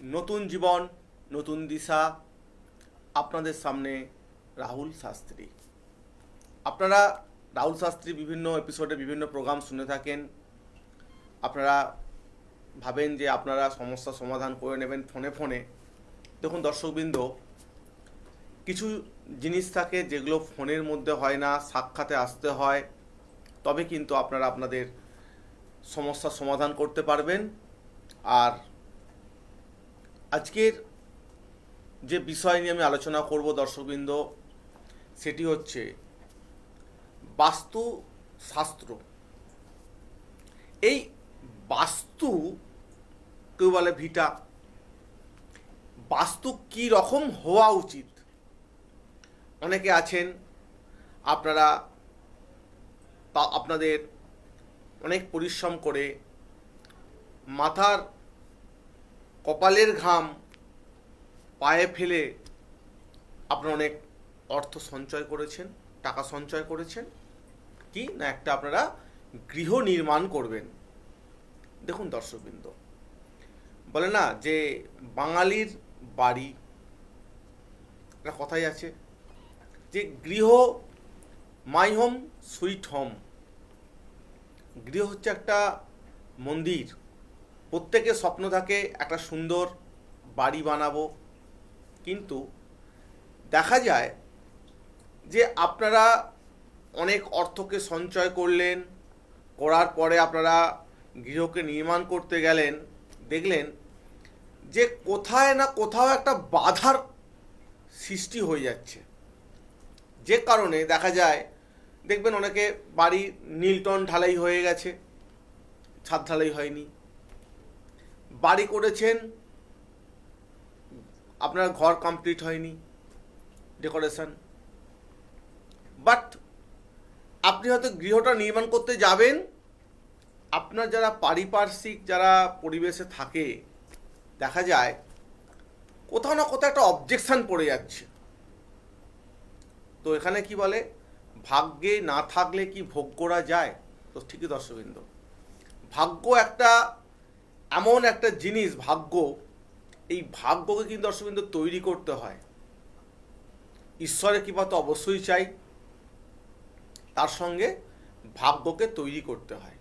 নতুন জীবন নতুন দিশা আপনাদের সামনে রাহুল শাস্ত্রী। আপনারা রাহুল শাস্ত্রী বিভিন্ন এপিসোডে বিভিন্ন প্রোগ্রাম শুনে থাকেন। আপনারা ভাবেন যে আপনারা সমস্যার সমাধান করে নেবেন ফোনে ফোনে। দেখুন দর্শকবৃন্দ, কিছু জিনিস থাকে যেগুলো ফোনের মধ্যে হয় না, সাক্ষাতে আসতে হয়, তবে কিন্তু আপনারা আপনাদের সমস্যার সমাধান করতে পারবেন। আর আজকের যে বিষয় নিয়ে আমি আলোচনা করব দর্শকবৃন্দ, সেটি হচ্ছে বাস্তু শাস্ত্র। এই বাস্তু, কেউ বলে ভিটা, বাস্তু কী রকম হওয়া উচিত। অনেকে আছেন আপনারা আপনাদের অনেক পরিশ্রম করে মাথার কপালের ঘাম পায়ে ফেলে আপনারা অনেক অর্থ সঞ্চয় করেছেন, টাকা সঞ্চয় করেছেন, কি না একটা আপনারা গৃহ নির্মাণ করবেন। দেখুন দর্শকবৃন্দ, বলে না যে বাঙালির বাড়ি, একটা কথাই আছে যে গৃহ মাই হোম সুইট হোম। গৃহ হচ্ছে একটা মন্দির। প্রত্যেকের স্বপ্ন থাকে একটা সুন্দর বাড়ি বানাবো, কিন্তু দেখা যায় যে আপনারা অনেক অর্থকে সঞ্চয় করলেন, করার পরে আপনারা গৃহকে নির্মাণ করতে গেলেন, দেখলেন যে কোথায় না কোথাও একটা বাধার সৃষ্টি হয়ে যাচ্ছে। যে কারণে দেখা যায়, দেখবেন অনেকে বাড়ি নীলটন ঢালাই হয়ে গেছে, ছাদ ঢালাই হয়নি। বাড়ি করেছেন, আপনার ঘর কমপ্লিট হয়নি, ডেকোরেশন। বাট আপনি হয়তো গৃহটা নির্মাণ করতে যাবেন, আপনার যারা পারিপার্শ্বিক যারা পরিবেশে থাকে, দেখা যায় কোথাও না কোথাও একটা অবজেকশন পড়ে যাচ্ছে। তো এখানে কি বলে, ভাগ্যে না থাকলে কি ভোগ করা যায়? তো ঠিকই দর্শকবৃন্দ, ভাগ্য একটা এমন একটা জিনিস, ভাগ্য, এই ভাগ্যকে কিন্তু দর্শকবৃন্দ তৈরি করতে হয়। ঈশ্বরের কৃপা তো অবশ্যই চাই, তার সঙ্গে ভাগ্যকে তৈরি করতে হয়।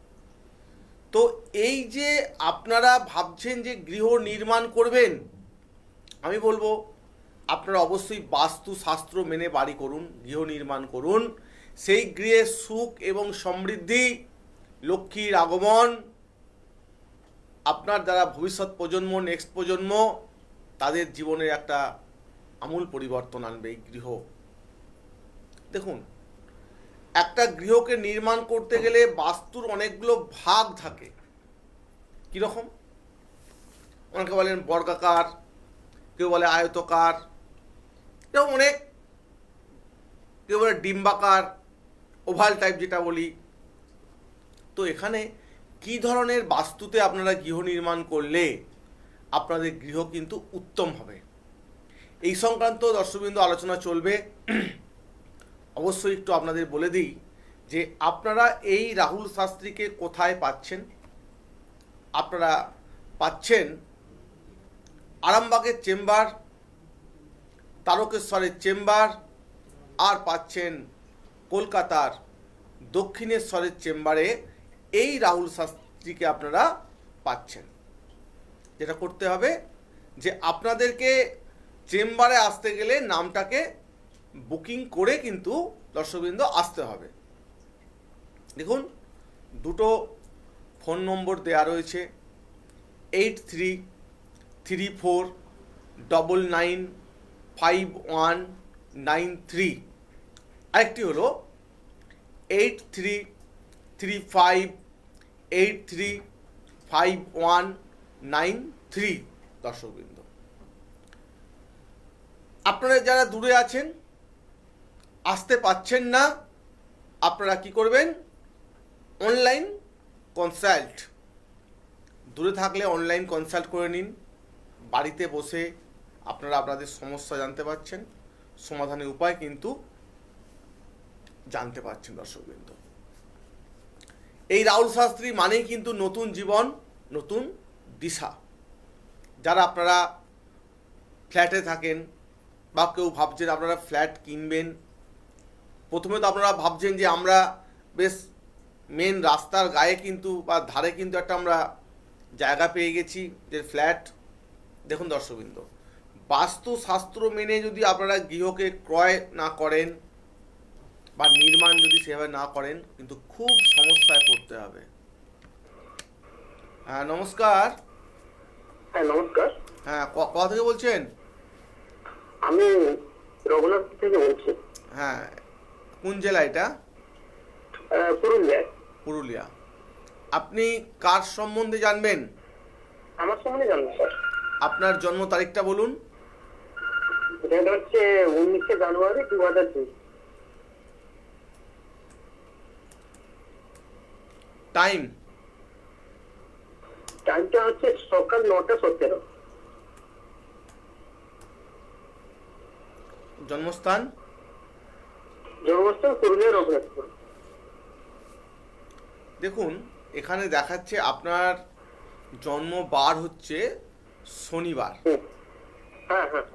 তো এই যে আপনারা ভাবছেন যে গৃহ নির্মাণ করবেন, আমি বলবো আপনারা অবশ্যই বাস্তু শাস্ত্র মেনে বাড়ি করুন, গৃহ নির্মাণ করুন। সেই গৃহে সুখ এবং সমৃদ্ধি, লক্ষ্মীর আগমন, আপনার যারা ভবিষ্যৎ প্রজন্ম, নেক্সট প্রজন্ম, তাদের জীবনের একটা আমূল পরিবর্তন আনবে এই গৃহ। দেখুন, একটা গৃহকে নির্মাণ করতে গেলে বাস্তুর অনেকগুলো ভাগ থাকে। কীরকম? অনেকে বলেন বর্গাকার, কেউ বলে আয়তকার, এরকম অনেক, কেউ বলে ডিম্বাকার, ওভাল টাইপ যেটা বলি। তো এখানে কি ধরনের বাস্তুতে আপনারা গৃহ নির্মাণ করলে আপনাদের গৃহ কিন্তু উত্তম হবে, এই সংক্রান্ত দর্শকবৃন্দ আলোচনা চলবে। অবশ্যই একটু আপনাদের বলে দিই যে আপনারা এই রাহুল শাস্ত্রীকে কোথায় পাচ্ছেন। আপনারা পাচ্ছেন আরামবাগের চেম্বার, তারকেশ্বরের চেম্বার, আর পাচ্ছেন কলকাতার দক্ষিণেশ্বরের চেম্বারে এই রাহুল শাস্ত্রীকে আপনারা পাচ্ছেন। যেটা করতে হবে যে আপনাদেরকে চেম্বারে আসতে গেলে নামটাকে বুকিং করে কিন্তু দর্শকবৃন্দ আসতে হবে। দেখুন, দুটো ফোন নম্বর দেওয়া রয়েছে, 8334995193। আরেকটি হলো 8335835193। দর্শকবৃন্দ, আপনারা যারা দূরে আছেন, আসতে পাচ্ছেন না, আপনারা কি করবেন, অনলাইন কনসাল্ট, দূরে থাকলে অনলাইন কনসাল্ট করে নিন। বাড়িতে বসে আপনারা আপনাদের সমস্যা জানতে পারছেন, সমাধানের উপায় কিন্তু জানতে পারছেন। দর্শকবৃন্দ, এই রাহুল শাস্ত্রী মানেই কিন্তু নতুন জীবন নতুন দিশা। যারা আপনারা ফ্ল্যাটে থাকেন বা কেউ ভাবছেন আপনারা ফ্ল্যাট কিনবেন, প্রথমে তো আপনারা ভাবছেন যে আমরা বেশ মেন রাস্তার গায়ে কিন্তু বা ধারে কিন্তু একটা আমরা জায়গা পেয়ে গেছি যে ফ্ল্যাট। দেখুন দর্শকবৃন্দ, বাস্তুশাস্ত্র মেনে যদি আপনারা গৃহকে ক্রয় না করেন বা নির্মাণ যদি সেভাবে না করেন, কিন্তু খুব সমস্যায় পড়তে হবে। হ্যাঁ নমস্কার। হ্যাঁ নমস্কার। হ্যাঁ কোথা থেকে বলছেন? আমি রঘুনাথ থেকে বলছি। হ্যাঁ, কোন জেলা এটা? পুরুলিয়ায়। পুরুলিয়া। আপনি কার সম্বন্ধে জানবেন? আমার সম্বন্ধে জানবো স্যার। আপনার জন্ম তারিখটা বলুন। এটা হচ্ছে 19শে জানুয়ারি 2002। টাইম? টাইমটা হচ্ছে সকাল 9:17। জন্মস্থান? জন্মস্থান পুরুলিয়া রঘুনাথপুর। দেখুন এখানে দেখাচ্ছে আপনার জন্মবার হচ্ছে শনিবার। হ্যাঁ হ্যাঁ।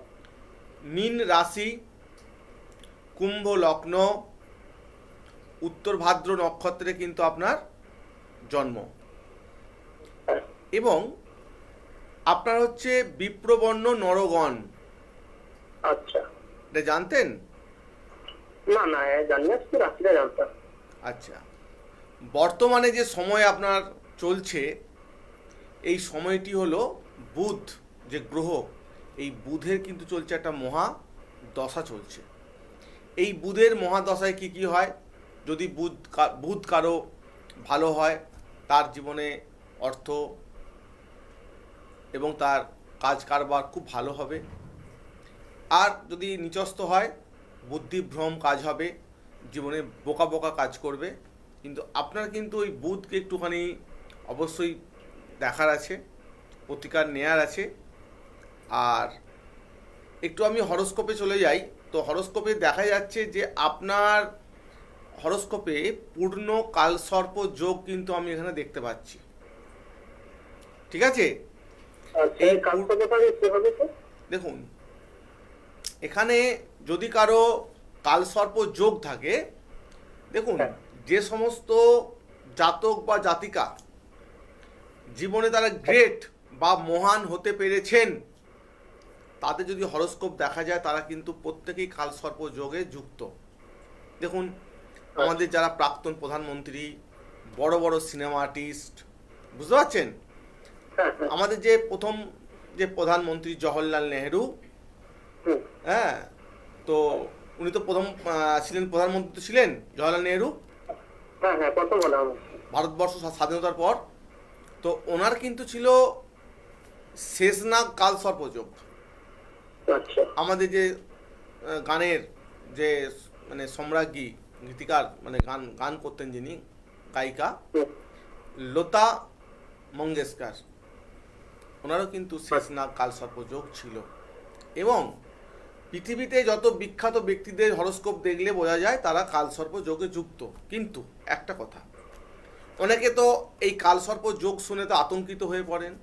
মীন রাশি, কুম্ভ লগ্ন, উত্তর ভাদ্র নক্ষত্রে কিন্তু আপনার জন্ম। হ্যাঁ। এবং আপনার হচ্ছে বিপ্রবর্ণ নরগণ। আচ্ছা। এটা জানতেন? না না জানি না, শুধু রাত্রিটা জানতাম। আচ্ছা, বর্তমানে যে সময় আপনার চলছে, এই সময়টি হলো বুধ যে গ্রহ, এই বুধের কিন্তু চলছে একটা মহা দশা চলছে। এই বুধের মহাদশায় কি কি হয়? যদি বুধ কারো ভালো হয়, তার জীবনে অর্থ এবং তার কাজ কারবার খুব ভালো হবে। আর যদি নিচস্থ হয়, বুদ্ধিভ্রম কাজ হবে, জীবনে বোকা বোকা কাজ করবে। কিন্তু আপনার কিন্তু ওই বুধকে একটুখানি অবশ্যই দেখার আছে, প্রতিকার নেয়ার আছে। আর একটু আমি হরোস্কোপে চলে যাই, তো হরোস্কোপে দেখা যাচ্ছে যে আপনার হরোস্কোপে পূর্ণ কালসর্প যোগ কিন্তু আমি এখানে দেখতে পাচ্ছি। ঠিক আছে? এই কালসর্পটা কিভাবে স্যার? দেখুন এখানে যদি কারো কালসর্প যোগ থাকে, দেখুন যে সমস্ত জাতক বা জাতিকা জীবনে তারা গ্রেট বা মহান হতে পেরেছেন, তাদের যদি হরোস্কোপ দেখা যায়, তারা কিন্তু প্রত্যেকেই কালসর্প যোগে যুক্ত। দেখুন আমাদের যারা প্রাক্তন প্রধানমন্ত্রী, বড় বড় সিনেমা আর্টিস্ট, বুঝতে পারছেন? আমাদের যে প্রথম যে প্রধানমন্ত্রী জওহরলাল নেহেরু, হ্যাঁ, তো উনি তো প্রথম ছিলেন, প্রধানমন্ত্রী তো ছিলেন জওহরলাল নেহেরু। হ্যাঁ হ্যাঁ, প্রথম হলাম ভারতবর্ষ স্বাধীনতার পর। তো ওনার কিন্তু ছিল শেষনাগ কালসর্প যোগ। আচ্ছা। আমাদের যে গানের যে মানে সম্রাজ্ঞী গীতিকার, মানে গান গান করতেন যিনি, গায়িকা লতা মঙ্গেশকর, ওনারও কিন্তু শেষনাগ কালসর্প যোগ ছিল। এবং পৃথিবীতে যত বিখ্যাত ব্যক্তিদের হরোস্কোপ দেখলে বোঝা যায় তারা কালসর্প যোগে যুক্ত। কিন্তু একটা কথা, অনেকে তো এই কালসর্প যোগ শুনে তো আতঙ্কিত হয়ে পড়েন।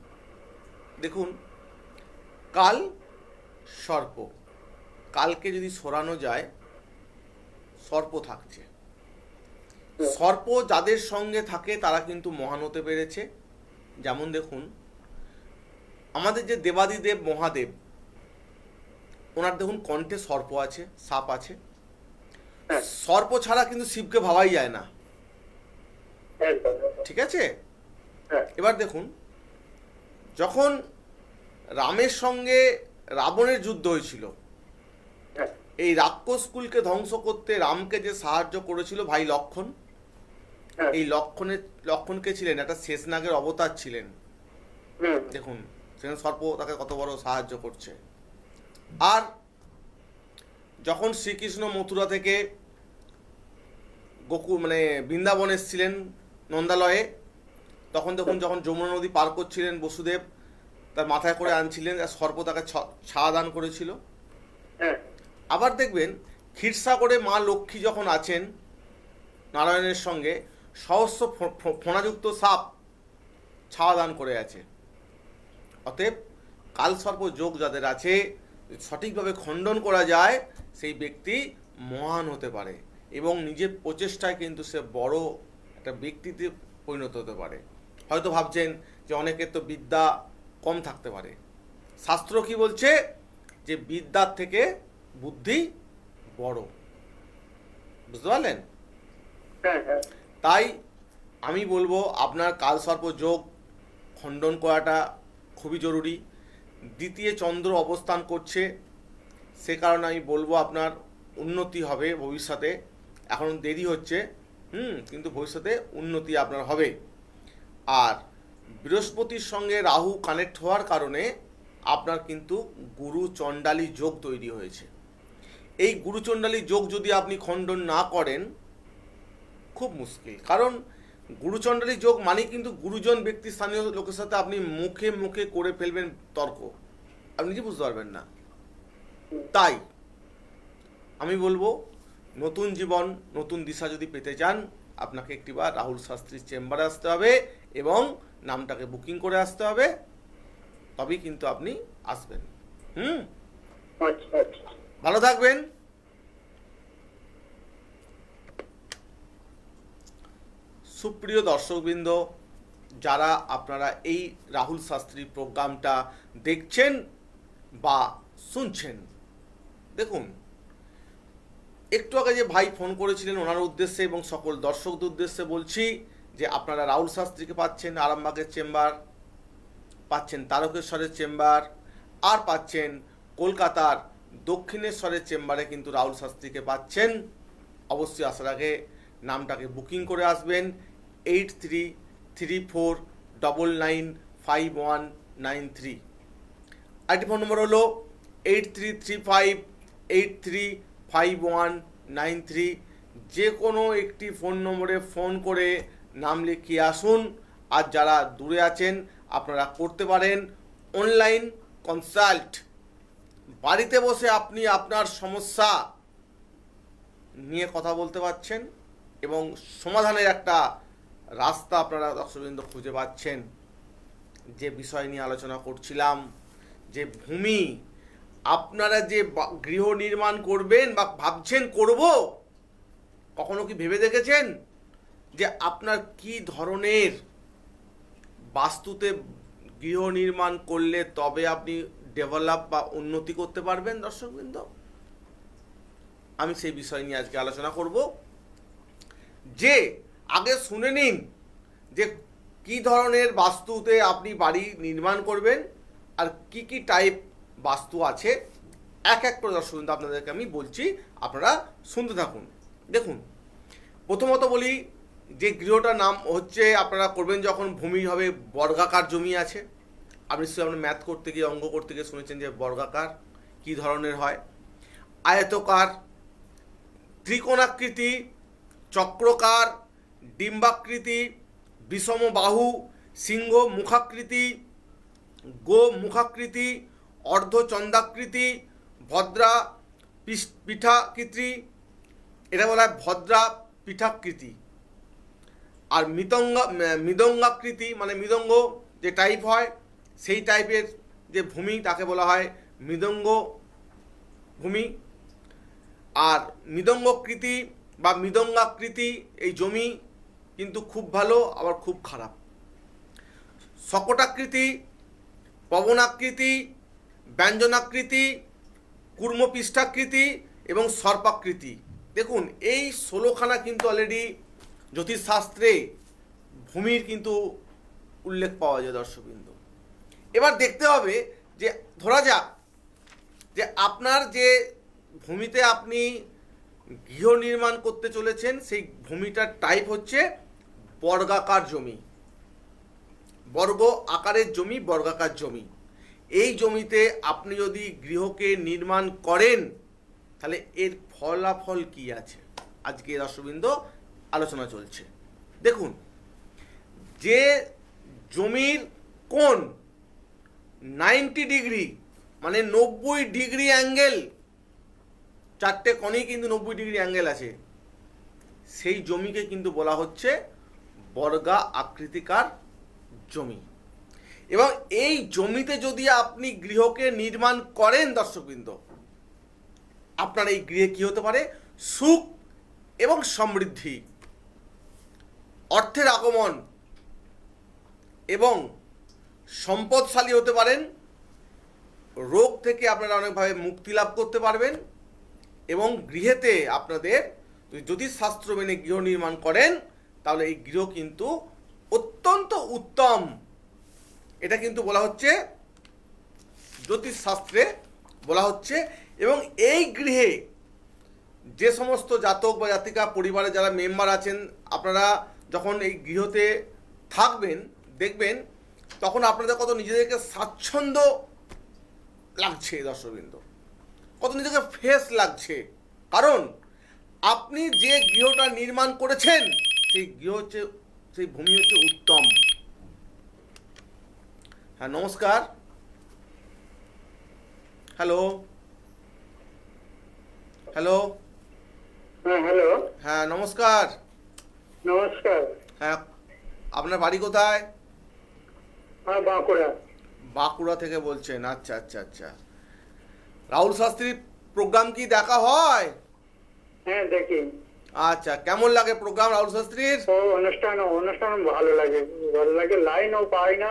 দেখুন কাল সর্প, কালকে যদি সরানো যায়, সর্প থাকছে। সর্প যাদের সঙ্গে থাকে তারা কিন্তু মহান হতে পেরেছে। যেমন দেখুন আমাদের যে দেবাদিদেব মহাদেব, ওনার দেখুন কণ্ঠে সর্প আছে, সাপ আছে। সর্প ছাড়া কিন্তু শিবকে ভাবাই যায় না। ঠিক আছে? এবার দেখুন যখন রামের সঙ্গে রাবণের যুদ্ধ হয়েছিল, এই রাক্ষসকুলকে ধ্বংস করতে রামকে যে সাহায্য করেছিল ভাই লক্ষণ, এই লক্ষণকে ছিলেন একটা শেষনাগের অবতার ছিলেন। দেখুন সেখানে সর্প তাকে কত বড় সাহায্য করছে। আর যখন শ্রীকৃষ্ণ মথুরা থেকে গোকুল মানে বৃন্দাবন এসেছিলেন নন্দালয়ে, তখন দেখুন যখন যমুনা নদী পার করছিলেন বসুদেব তার মাথায় করে আনছিলেন, আর সর্প তাকে ছায়া দান করেছিল। আবার দেখবেন ক্ষীরসাগরে মা লক্ষ্মী যখন আছেন নারায়ণের সঙ্গে, সহস্র ফণাযুক্ত সাপ ছায়া দান করে আছে। অতএব কালসর্প যোগ যাদের আছে সঠিকভাবে খণ্ডন করা যায় সেই ব্যক্তি মহান হতে পারে এবং নিজের প্রচেষ্টায় কিন্তু সে বড় একটা ব্যক্তিতে পরিণত হতে পারে। হয়তো ভাবছেন যে অনেকের তো বিদ্যা কম থাকতে পারে, শাস্ত্র কি বলছে যে বিদ্যার থেকে বুদ্ধি বড়, বুঝতে পারলেন? হ্যাঁ হ্যাঁ তাই আমি বলবো আপনার কালসর্প যোগ খণ্ডন করাটা খুবই জরুরি। দ্বিতীয় চন্দ্র অবস্থান করছে, সে কারণে আমি বলবো আপনার উন্নতি হবে ভবিষ্যতে। এখন দেরি হচ্ছে, কিন্তু ভবিষ্যতে উন্নতি আপনার হবে। আর বৃহস্পতির সঙ্গে রাহু কানেক্ট হওয়ার কারণে আপনার কিন্তু গুরু চণ্ডালী যোগ তৈরি হয়েছে। এই গুরু চণ্ডালী যোগ যদি আপনি খণ্ডন না করেন খুব মুশকিল, কারণ গুরুচণ্ডালী যোগ মানে কিন্তু গুরুজন ব্যক্তি স্থানীয় লোকের সাথে আপনি মুখে মুখে করে ফেলবেন তর্ক, আপনি নিজে বুঝতে পারবেন না। তাই আমি বলবো নতুন জীবন নতুন দিশা যদি পেতে চান আপনাকে একটিবার রাহুল শাস্ত্রীর চেম্বারে আসতে হবে এবং নামটাকে বুকিং করে আসতে হবে, তবেই কিন্তু আপনি আসবেন। আচ্ছা আচ্ছা। ভালো থাকবেন। সুপ্রিয় দর্শকবৃন্দ, যারা আপনারা এই রাহুল শাস্ত্রী প্রোগ্রামটা দেখছেন বা শুনছেন, দেখুন একটু আগে যে ভাই ফোন করেছিলেন ওনার উদ্দেশ্যে এবং সকল দর্শকদের উদ্দেশ্যে বলছি যে আপনারা রাহুল শাস্ত্রীকে পাচ্ছেন আরামবাগের চেম্বার, পাচ্ছেন তারকেশ্বরের চেম্বার, আর পাচ্ছেন কলকাতার দক্ষিণেশ্বরের চেম্বারে কিন্তু রাহুল শাস্ত্রীকে পাচ্ছেন। অবশ্যই আসার আগে নামটাকে বুকিং করে আসবেন 8334995193। আরেকটি ফোন নম্বর হলো 8335835193। যে কোনো একটি ফোন নম্বরে ফোন করে নাম লিখিয়ে আসুন। আর যারা দূরে আছেন আপনারা করতে পারেন অনলাইন কনসাল্ট। বাড়িতে বসে আপনি আপনার সমস্যা নিয়ে কথা বলতে পারছেন এবং সমাধানের একটা রাস্তা আপনারা দর্শকবৃন্দ খুঁজে পাচ্ছেন। যে বিষয় নিয়ে আলোচনা করছিলাম, যে ভূমি আপনারা যে গৃহ নির্মাণ করবেন বা ভাবছেন করব, কখনো কি ভেবে দেখেছেন যে আপনার কি ধরনের বাস্তুতে গৃহ নির্মাণ করলে তবে আপনি ডেভেলপ বা উন্নতি করতে পারবেন? দর্শকবৃন্দ, আমি সেই বিষয় নিয়ে আজকে আলোচনা করব। যে আগে শুনে নিন যে কি ধরনের বাস্তুতে আপনি বাড়ি নির্মাণ করবেন আর কি কি টাইপ বাস্তু আছে, এক এক করে দর্শকবৃন্দ আপনাদেরকে আমি বলছি, আপনারা শুনতে থাকুন। দেখুন, প্রথমত বলি যে গৃহটার নাম হচ্ছে আপনারা করবেন যখন ভূমি হবে বর্গাকার জমি আছে। আপনি নিশ্চয়ই আপনার ম্যাথ করতে গিয়ে অঙ্ক করতে গিয়ে শুনেছেন যে বর্গাকার কি ধরনের হয়, আয়তকার, ত্রিকোণাকৃতি, চক্রকার, ডিম্বাকৃতি, বিষম বাহু, সিংহ মুখাকৃতি, গো মুখাকৃতি, অর্ধচন্দ্রাকৃতি, ভদ্রা পিঠাকৃতি, এটা বলা হয় ভদ্রা পিঠাকৃতি। আর মৃদঙ্গাকৃতি মানে মৃদঙ্গ যে টাইপ হয় সেই টাইপের যে ভূমি তাকে বলা হয় মৃদঙ্গ ভূমি। আর মৃদঙ্গকৃতি বা মৃদঙ্গাকৃতি এই জমি কিন্তু খুব ভালো আবার খুব খারাপ। সকটাকৃতি, পবনাকৃতি, ব্যঞ্জনাকৃতি, কুর্মপৃষ্ঠাকৃতি এবং সর্পাকৃতি। দেখুন এই 16খানা কিন্তু অলরেডি জ্যোতিষশাস্ত্রে ভূমির কিন্তু উল্লেখ পাওয়া যায় দর্শকবৃন্দ। এবার দেখতে হবে যে ধরা যাক যে আপনার যে ভূমিতে আপনি গৃহ নির্মাণ করতে চলেছেন সেই ভূমিটার টাইপ হচ্ছে বর্গাকার জমি, বর্গ আকারের জমি, বর্গাকার জমি। এই জমিতে আপনি যদি গৃহকে নির্মাণ করেন তাহলে এর ফলাফল কি আছে আজকে দর্শকবৃন্দ আলোচনা চলছে। দেখুন, যে জমির কোণ 90 ডিগ্রি মানে 90 ডিগ্রি অ্যাঙ্গেল, চারটে কোণেই কিন্তু 90 ডিগ্রি অ্যাঙ্গেল আছে, সেই জমিকে কিন্তু বলা হচ্ছে বর্গা আকৃতিকার জমি। এবং এই জমিতে যদি আপনি গৃহকে নির্মাণ করেন দর্শকবৃন্দ, আপনার এই গৃহে কি হতে পারে? সুখ এবং সমৃদ্ধি, অর্থের আগমন এবং সম্পদশালী হতে পারেন। রোগ থেকে আপনারা অনেকভাবে মুক্তি লাভ করতে পারবেন এবং গৃহেতে আপনাদের জ্যোতিষশাস্ত্র মেনে গৃহ নির্মাণ করেন তাহলে এই গৃহ কিন্তু অত্যন্ত উত্তম। এটা কিন্তু বলা হচ্ছে জ্যোতিষশাস্ত্রে বলা হচ্ছে। এবং এই গৃহে যে সমস্ত জাতক বা জাতিকা পরিবারে যারা মেম্বার আছেন, আপনারা যখন এই গৃহতে থাকবেন দেখবেন তখন আপনাদের কত নিজেদেরকে স্বাচ্ছন্দ্য লাগছে দর্শকবৃন্দ, কত নিজেকে ফ্রেশ লাগছে। কারণ আপনি যে গৃহটা নির্মাণ করেছেন সেই গৃহ হচ্ছে, সেই ভূমি হচ্ছে উত্তম। হ্যাঁ নমস্কার, হ্যালো হ্যালো, হ্যাঁ হ্যালো, হ্যাঁ নমস্কার। নমস্কার। হ্যাঁ, আপনার বাড়ি কোথায়? হ্যাঁ, বাঁকুড়া। বাঁকুড়া থেকে বলছেন? আচ্ছা আচ্ছা আচ্ছা। রাহুল শাস্ত্রীর প্রোগ্রাম কি দেখা হয়? হ্যাঁ দেখি। আচ্ছা, কেমন লাগে প্রোগ্রাম রাহুল শাস্ত্রীর? ও অনুষ্ঠান ভালো লাগে, লাইনও পাই না,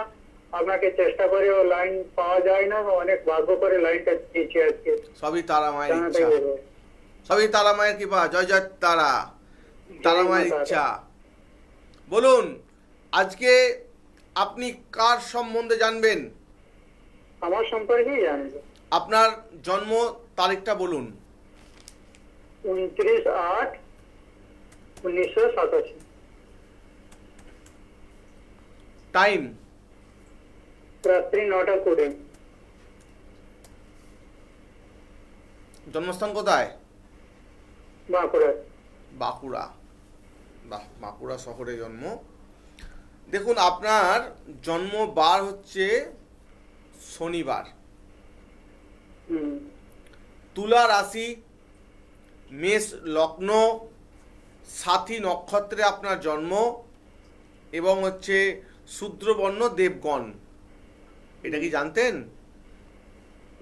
আপনাকে চেষ্টা করে ও লাইন পাওয়া যায় না, অনেক ভাগ্য করে লাইনটা দিয়েছি আজকে। সবই তারা মায়ের জানাতে ইচ্ছা, গেলে। সবই তারা মায়ের কৃপা। জয় জয় তারা, তারা মায়ের ইচ্ছা। বলুন আজকে আপনি কার সম্বন্ধে জানবেন? আমার সম্পর্কেই জানবে। আপনার জন্ম তারিখটা বলুন। 29/8/1987। টাইম? রাত্রি 9:20। জন্মস্থান কোথায়? বাঁকুড়া। বাঁকুড়া। বাহ, বাঁকুড়া শহরে জন্ম। দেখুন আপনার জন্ম বার হচ্ছে শনিবার। হুম। তুলা রাশি, মেষ লগ্ন, সাথী নক্ষত্রে আপনার জন্ম এবং হচ্ছে শূদ্রবর্ণ দেবগণ। এটা কি জানতেন?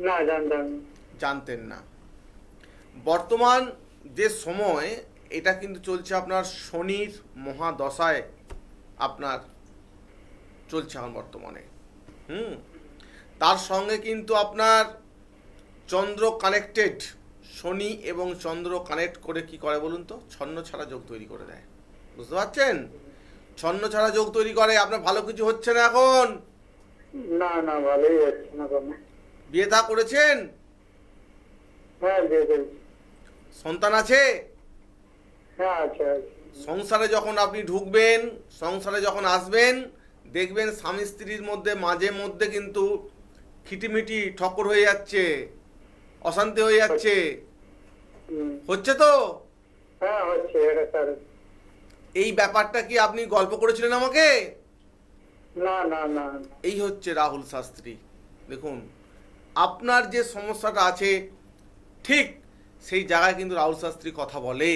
না, জানতাম না। জানতেন না। বর্তমান যে সময় এটা কিন্তু চলছে আপনার শনির মহাদশায় আপনার চলছে এখন বর্তমানে। তার সঙ্গে কিন্তু আপনার চন্দ্র কানেক্টেড, শনি এবং চন্দ্র কানেক্ট করে কি করে বলুন তো? ছন্ন ছাড়া যোগ তৈরি করে দেয়। বুঝতে পারছেন? ছন্ন ছাড়া যোগ তৈরি করে। আপনার ভালো কিছু হচ্ছে না এখন। না না, ভালোই হচ্ছে না কোনো। বিয়ে থা করেছেন? হ্যাঁ, বিয়ে করেছি। সন্তান আছে? হ্যাঁ, আচ্ছা আচ্ছা। সংসারে যখন আপনি ঢুকবেন, সংসারে যখন আসবেন দেখবেন স্বামী স্ত্রীর মধ্যে মাঝে মধ্যে কিন্তু খিটিমিটি ঠক্কর হয়ে যাচ্ছে, অশান্তি হয়ে যাচ্ছে। হুম। হচ্ছে তো? হ্যাঁ, হচ্ছে এটা স্যার। এই ব্যাপারটা কি আপনি গল্প করেছিলেন আমাকে? না না না। এই হচ্ছে রাহুল শাস্ত্রী। দেখুন আপনার যে সমস্যাটা আছে ঠিক সেই জায়গায় কিন্তু রাহুল শাস্ত্রী কথা বলে।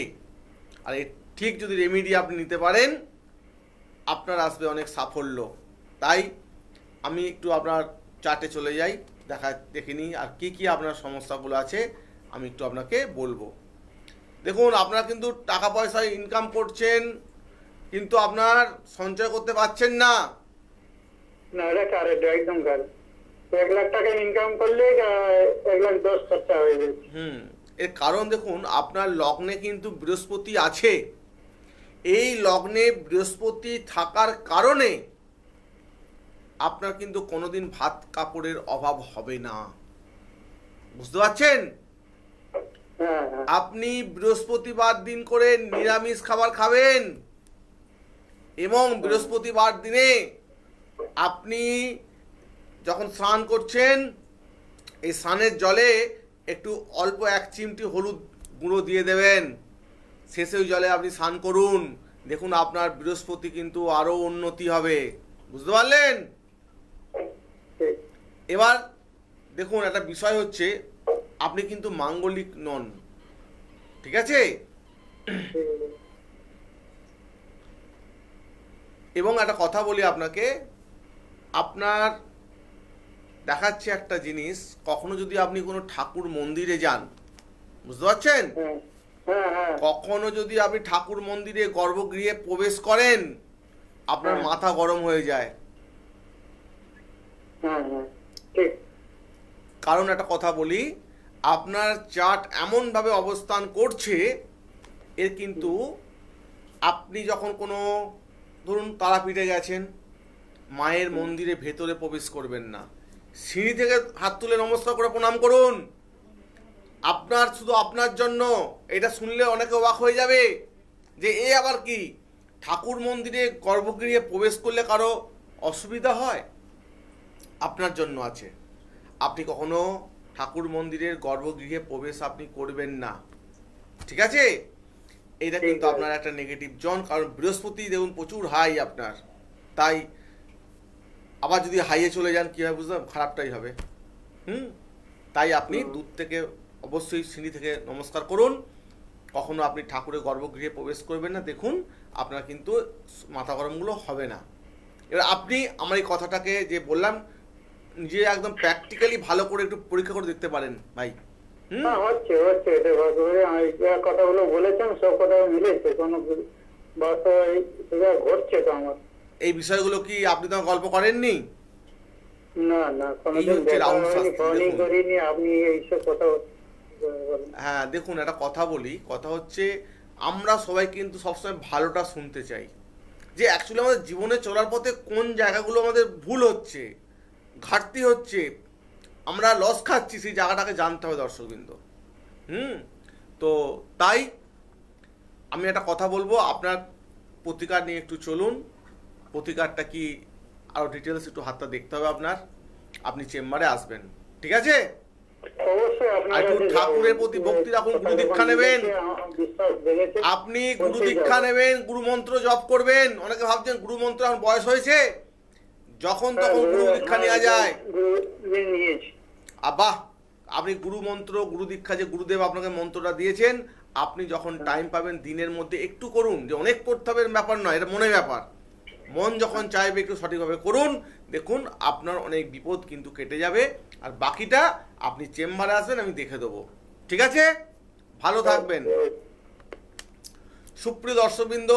আর এই ঠিক যদি রেমেডি আপনি নিতে পারেন আপনার আসবে অনেক সাফল্য। তাই আমি একটু আপনার চার্টে চলে যাই, দেখে নিই আর কি কি আপনার সমস্যাগুলো আছে আমি একটু আপনাকে বলবো। দেখুন আপনারা কিন্তু টাকা পয়সা ইনকাম করছেন কিন্তু আপনার সঞ্চয় করতে পারছেন না। না, এটা কারেক্ট, একদম কারেক্ট। 1 লাখ টাকা ইনকাম করলে 1,10,000 খরচা হয়ে যাচ্ছে। এর কারণ দেখুন আপনার লগ্নে কিন্তু বৃহস্পতি আছে। এই লগ্নে বৃহস্পতি থাকার কারণে আপনার কিন্তু কোনোদিন ভাত কাপড়ের অভাব হবে না। বুঝতে পারছেন? হ্যাঁ হ্যাঁ। আপনি বৃহস্পতিবার দিন করে নিরামিষ খাবার খাবেন এবং বৃহস্পতিবার দিনে আপনি যখন স্নান করছেন এই স্নানের জলে একটু অল্প 1 চিমটি হলুদ গুঁড়ো দিয়ে দেবেন। শেষে ওই জলে আপনি স্নান করুন, দেখুন আপনার বৃহস্পতি কিন্তু আরও উন্নতি হবে। বুঝতে পারলেন? ঠিক। এবার দেখুন একটা বিষয় হচ্ছে আপনি কিন্তু মাঙ্গলিক নন, ঠিক আছে? ঠিক আছে। এবং একটা কথা বলি আপনাকে, আপনার দেখাচ্ছে একটা জিনিস, কখনো যদি আপনি কোনো ঠাকুর মন্দিরে যান, বুঝতে পারছেন, হ্যাঁ হ্যাঁ হ্যাঁ কখনো যদি আপনি ঠাকুর মন্দিরে গর্ভগৃহে প্রবেশ করেন, আপনার হ্যাঁ। মাথা গরম হয়ে যায়। হ্যাঁ হ্যাঁ ঠিক। কারণ একটা কথা বলি, আপনার চার্ট এমনভাবে অবস্থান করছে, এর কিন্তু আপনি যখন কোনো, ধরুন তারাপীঠে গেছেন, মায়ের মন্দিরে ভেতরে প্রবেশ করবেন না, সিঁড়ি থেকে হাত তুলে নমস্কার করে প্রণাম করুন। আপনার, শুধু আপনার জন্য, এটা শুনলে অনেকে অবাক হয়ে যাবে যে এ আবার কি, ঠাকুর মন্দিরে গর্ভগৃহে প্রবেশ করলে কারো অসুবিধা হয়? আপনার জন্য আছে। আপনি কখনো ঠাকুর মন্দিরের গর্ভগৃহে প্রবেশ আপনি করবেন না, ঠিক আছে? এটা কিন্তু ঠিক আছে। আপনার একটা নেগেটিভ জোন, কারণ বৃহস্পতি দেখুন প্রচুর হাই আপনার, তাই আবার যদি হাইয়ে চলে যান কী হবে বুঝলাম, খারাপটাই হবে। তাই আপনি দূর থেকে অবশ্যই সিঁড়ি থেকে নমস্কার করুন। কখনো আপনি ঠাকুরের গর্ভগৃহে প্রবেশ করবেন না, দেখুন আপনার কিন্তু মাথা গরমগুলো হবে না। এবার আপনি আমার এই কথাটাকে যে বললাম, নিজে একদম প্র্যাকটিক্যালি ভালো করে একটু পরীক্ষা করে দেখতে পারেন ভাই। হ্যাঁ হচ্ছে হচ্ছে, এটা ভাগ্য করে যা কথাগুলো বলেছেন সব কথা মিলেছে, কোনো বাস্তবে সেটা ঘটছে তো আমার। এই বিষয়গুলো কি আপনি তো গল্প করেননি? না না, এই কোনোদিন হচ্ছে দেখা রাহুল হয়নি, শাস্ত্রী, ফোনই দেখুন। করিনি, আপনি এইসব কথা বলেন। হ্যাঁ দেখুন, একটা কথা বলি, কথা হচ্ছে আমরা সবাই কিন্তু সবসময় ভালোটা শুনতে চাই, যে অ্যাকচুয়ালি আমাদের জীবনে চলার পথে কোন জায়গাগুলো আমাদের ভুল হচ্ছে, ঘাটতি হচ্ছে, আমরা লস খাচ্ছি, সেই জায়গাটাকে জানতে হবে দর্শকবৃন্দ। তো তাই আমি একটা কথা বলবো, আপনার প্রতিকার নিয়ে একটু চলুন। প্রতিকারটা কি আরও ডিটেলস একটু হাতটা দেখতে হবে আপনার, আপনি চেম্বারে আসবেন, ঠিক আছে? অবশ্যই আপনার আর একটু কাছে ঠাকুরের প্রতি ভক্তি রাখুন, কথা গুরু দীক্ষা যখন নেবেন। মিলেছে, আমার বিশ্বাস জেগেছে। আপনি গুরু দীক্ষা নেবেন, গুরু মন্ত্র জপ করবেন। অনেকে ভাবছেন গুরু মন্ত্র এখন বয়স হয়েছে, যখন হ্যাঁ, তখন গুরু গুরু দীক্ষা নেওয়া যায়। গুরু নিয়েছি। বাহ, আপনি গুরু মন্ত্র, গুরু দীক্ষা, যে গুরুদেব আপনাকে মন্ত্রটা দিয়েছেন, আপনি যখন টাইম পাবেন দিনের মধ্যে একটু করুন, যে অনেক করতে হবে ব্যাপার নয়, এটা মনের ব্যাপার। মন যখন চাইবে একটু সঠিকভাবে করুন, দেখুন আপনার অনেক বিপদ কিন্তু কেটে যাবে। আর বাকিটা আপনি চেম্বারে আসবেন, আমি দেখে দেবো, ঠিক আছে? ভালো থাকবেন। সুপ্রিয় দর্শকবৃন্দ,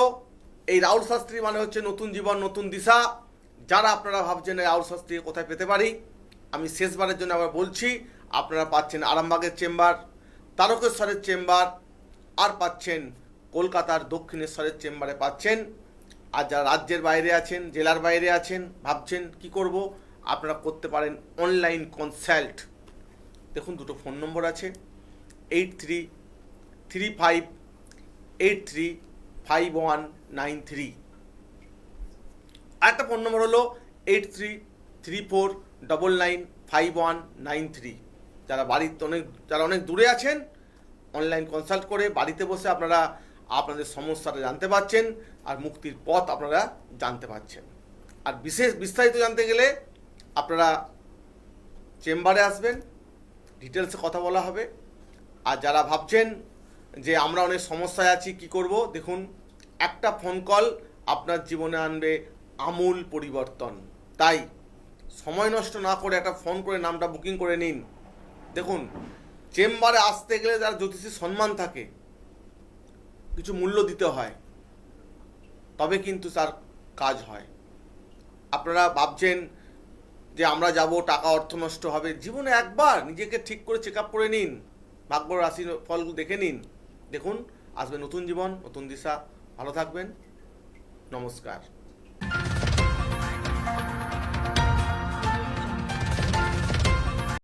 এই রাহুল শাস্ত্রী মানে হচ্ছে নতুন জীবন, নতুন দিশা। যারা আপনারা ভাবছেন এই রাহুল শাস্ত্রী কোথায় পেতে পারি, আমি শেষবারের জন্য আবার বলছি, আপনারা পাচ্ছেন আরামবাগের চেম্বার, তারকেশ্বরের চেম্বার, আর পাচ্ছেন কলকাতার দক্ষিণেশ্বরের চেম্বারে পাচ্ছেন। আর যারা রাজ্যের বাইরে আছেন, জেলার বাইরে আছেন, ভাবছেন কি করব, আপনারা করতে পারেন অনলাইন কনসাল্ট। দেখুন দুটো ফোন নম্বর আছে, 8335835193। আরেকটা ফোন নম্বর হলো 8334995193। যারা অনেক দূরে আছেন, অনলাইন কনসাল্ট করে বাড়িতে বসে আপনারা আপনাদের সমস্যাটা জানতে পারছেন, আর মুক্তির পথ আপনারা জানতে পারছেন। আর বিস্তারিত জানতে গেলে আপনারা চেম্বারে আসবেন, ডিটেলসে কথা বলা হবে। আর যারা ভাবছেন যে আমরা অনেক সমস্যায় আছি, কি করব, দেখুন একটা ফোন কল আপনার জীবনে আনবে আমূল পরিবর্তন। তাই সময় নষ্ট না করে একটা ফোন করে নামটা বুকিং করে নিন। দেখুন, চেম্বারে আসতে গেলে যারা জ্যোতিষীর সম্মান থাকে, কিছু মূল্য দিতে হয়, তবে কিন্তু তার কাজ হয়। আপনারা ভাবছেন যে আমরা যাব, টাকা অর্থ নষ্ট হবে, জীবনে একবার নিজেকে ঠিক করে চেক আপ করে নিন, ভাগ্য রাশি ফলগুলো দেখে নিন, দেখুন আসবে নতুন জীবন, নতুন দিশা। ভালো থাকবেন, নমস্কার।